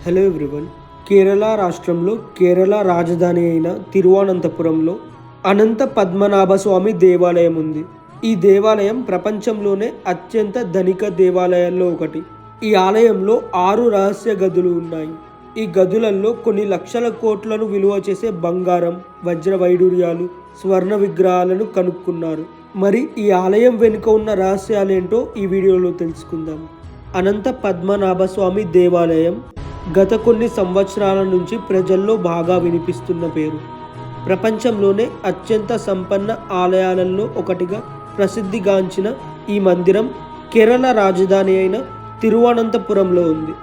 Hello everyone. Kerala రాష్ట్రంలో కేరళ రాజధాని అయిన తిరువనంతపురంలో అనంత పద్మనాభ స్వామి దేవాలయం ఉంది. ఈ దేవాలయం ప్రపంచంలోనే అత్యంత ధనిక దేవాలయాల్లో ఒకటి. ఈ ఆలయంలో 6 రహస్య గదులు ఉన్నాయి. ఈ గదులలో కొన్ని లక్షల కోట్లను విలువ చేసే బంగారం, వజ్ర వైడూర్యాలు, స్వర్ణ విగ్రహాలను కనుక్కున్నారు. మరి ఈ ఆలయం వెనుక ఉన్న రహస్యాలేంటో ఈ వీడియోలో తెలుసుకుందాం. అనంత పద్మనాభ స్వామి దేవాలయం గత కొన్ని సంవత్సరాల నుంచి ప్రజల్లో బాగా వినిపిస్తున్న పేరు. ప్రపంచంలోనే అత్యంత సంపన్న ఆలయాలలో ఒకటిగా ప్రసిద్ధిగాంచిన ఈ మందిరం కేరళ రాజధాని అయిన తిరువనంతపురంలో ఉంది.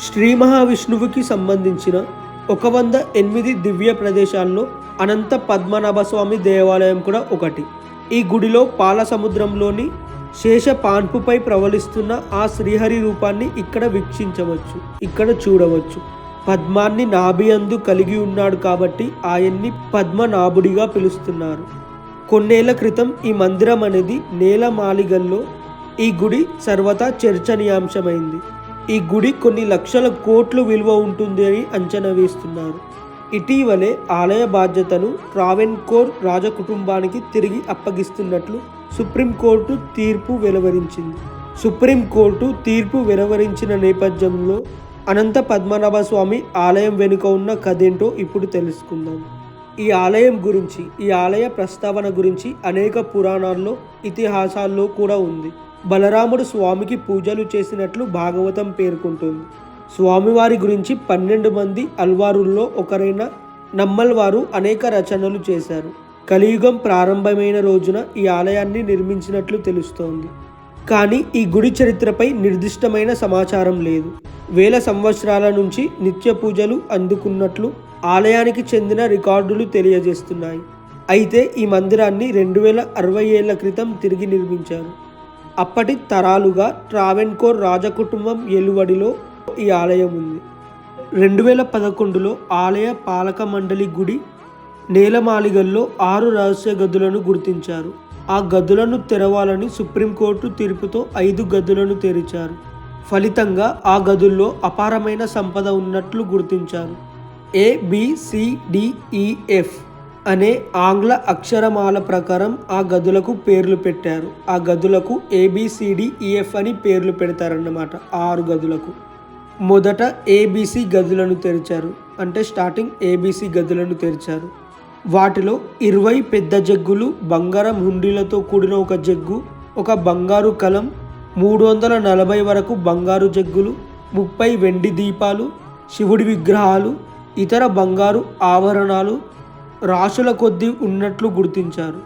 శ్రీ మహావిష్ణువుకి సంబంధించిన 108 దివ్య ప్రదేశాల్లో అనంత పద్మనాభ స్వామి దేవాలయం కూడా ఒకటి. ఈ గుడిలో పాల సముద్రంలోని శేష పాన్పుపై ప్రవలిస్తున్న ఆ శ్రీహరి రూపాన్ని ఇక్కడ వీక్షించవచ్చు, ఇక్కడ చూడవచ్చు. పద్మాన్ని నాభియందు కలిగి ఉన్నాడు కాబట్టి ఆయన్ని పద్మనాభుడిగా పిలుస్తున్నారు. కొన్నేళ్ల క్రితం ఈ మందిరం అనేది నేలమాళిగల్లో ఈ గుడి సర్వతా చర్చనీయాంశమైంది. ఈ గుడి కొన్ని లక్షల కోట్లు విలువ ఉంటుంది అని అంచనా వేస్తున్నారు. ఇటీవలే ఆలయ బాధ్యతను ట్రావెన్కోర్ రాజకుటుంబానికి తిరిగి అప్పగిస్తున్నట్లు సుప్రీంకోర్టు తీర్పు వెలువరించింది. సుప్రీంకోర్టు తీర్పు వెలువరించిన నేపథ్యంలో అనంత పద్మనాభ స్వామి ఆలయం వెనుక ఉన్న కథేంటో ఇప్పుడు తెలుసుకుందాం. ఈ ఆలయం గురించి, ఈ ఆలయ ప్రస్తావన గురించి అనేక పురాణాల్లో, ఇతిహాసాల్లో కూడా ఉంది. బలరాముడు స్వామికి పూజలు చేసినట్లు భాగవతం పేర్కొంటుంది. స్వామివారి గురించి 12 మంది అల్వారుల్లో ఒకరైన నమ్మల్వారు అనేక రచనలు చేశారు. కలియుగం ప్రారంభమైన రోజున ఈ ఆలయాన్ని నిర్మించినట్లు తెలుస్తోంది. కానీ ఈ గుడి చరిత్రపై నిర్దిష్టమైన సమాచారం లేదు. వేల సంవత్సరాల నుంచి నిత్య పూజలు అందుకున్నట్లు ఆలయానికి చెందిన రికార్డులు తెలియజేస్తున్నాయి. అయితే ఈ మందిరాన్ని 2060 ఏళ్ల క్రితం తిరిగి నిర్మించారు. అప్పటి తరాలుగా ట్రావెన్కోర్ రాజకుటుంబం ఏలుబడిలో ఈ ఆలయం ఉంది. 2011లో ఆలయ పాలక మండలి గుడి నేలమాళిగల్లో 6 రహస్య గదులను గుర్తించారు. ఆ గదులను తెరవాలని సుప్రీంకోర్టు తీర్పుతో 5 గదులను తెరిచారు. ఫలితంగా ఆ గదుల్లో అపారమైన సంపద ఉన్నట్లు గుర్తించారు. ABCDEF అనే ఆంగ్ల అక్షరమాల ప్రకారం ఆ గదులకు పేర్లు పెట్టారు. ఆ గదులకు ABCDEF అని పేర్లు పెడతారన్నమాట. 6 గదులకు మొదట ABC గదులను తెరిచారు. అంటే స్టార్టింగ్ ABC గదులను తెరిచారు. వాటిలో 20 పెద్ద జగ్గులు, బంగారం హుండీలతో కూడిన ఒక జగ్గు, ఒక బంగారు కలం, 340 వరకు బంగారు జగ్గులు, 30 వెండి దీపాలు, శివుడి విగ్రహాలు, ఇతర బంగారు ఆభరణాలు రాశుల కొద్దీ ఉన్నట్లు గుర్తించారు.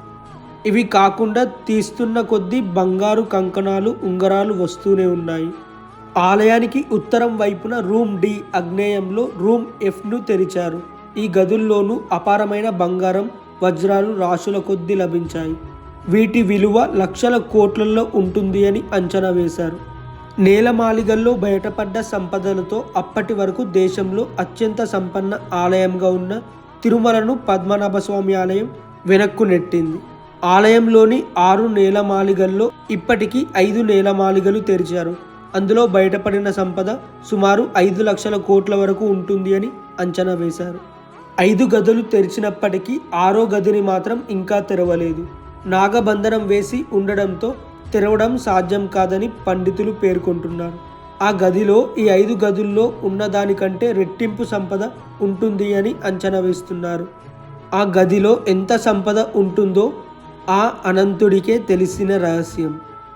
ఇవి కాకుండా తీస్తున్న కొద్దీ బంగారు కంకణాలు, ఉంగరాలు వస్తూనే ఉన్నాయి. ఆలయానికి ఉత్తరం వైపున రూమ్ D ఆగ్నేయంలో రూమ్ Fను తెరిచారు. ఈ గదుల్లోనూ అపారమైన బంగారం, వజ్రాలు రాశుల కొద్దీ లభించాయి. వీటి విలువ లక్షల కోట్లలో ఉంటుంది అని అంచనా వేశారు. నేలమాళిగల్లో బయటపడ్డ సంపదలతో అప్పటి వరకు దేశంలో అత్యంత సంపన్న ఆలయంగా ఉన్న తిరుమలను పద్మనాభ స్వామి ఆలయం వెనక్కు నెట్టింది. ఆలయంలోని 6 నేలమాళిగల్లో ఇప్పటికీ 5 నేలమాళిగలు తెరిచారు. అందులో బయటపడిన సంపద సుమారు 5 లక్షల కోట్ల వరకు ఉంటుంది అని అంచనా వేశారు. 5 గదులు తెరిచినప్పటికీ 6వ గదిని మాత్రం ఇంకా తెరవలేదు. నాగబంధనం వేసి ఉండడంతో తెరవడం సాధ్యం కాదని పండితులు పేర్కొంటున్నారు. ఆ గదిలో ఈ 5 గదుల్లో ఉన్నదానికంటే రెట్టింపు సంపద ఉంటుంది అని అంచనా వేస్తున్నారు. ఆ గదిలో ఎంత సంపద ఉంటుందో ఆ అనంతుడికే తెలిసిన రహస్యం.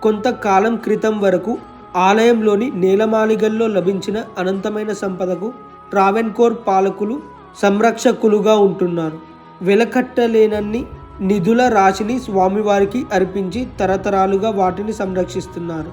కొంతకాలం క్రితం వరకు ఆలయంలోని నేలమాళిగల్లో లభించిన అనంతమైన సంపదకు ట్రావెన్కోర్ పాలకులు సంరక్షకులుగా ఉంటున్నారు. వెలకట్టలేనన్ని నిధుల రాశిని స్వామివారికి అర్పించి తరతరాలుగా వాటిని సంరక్షిస్తున్నారు.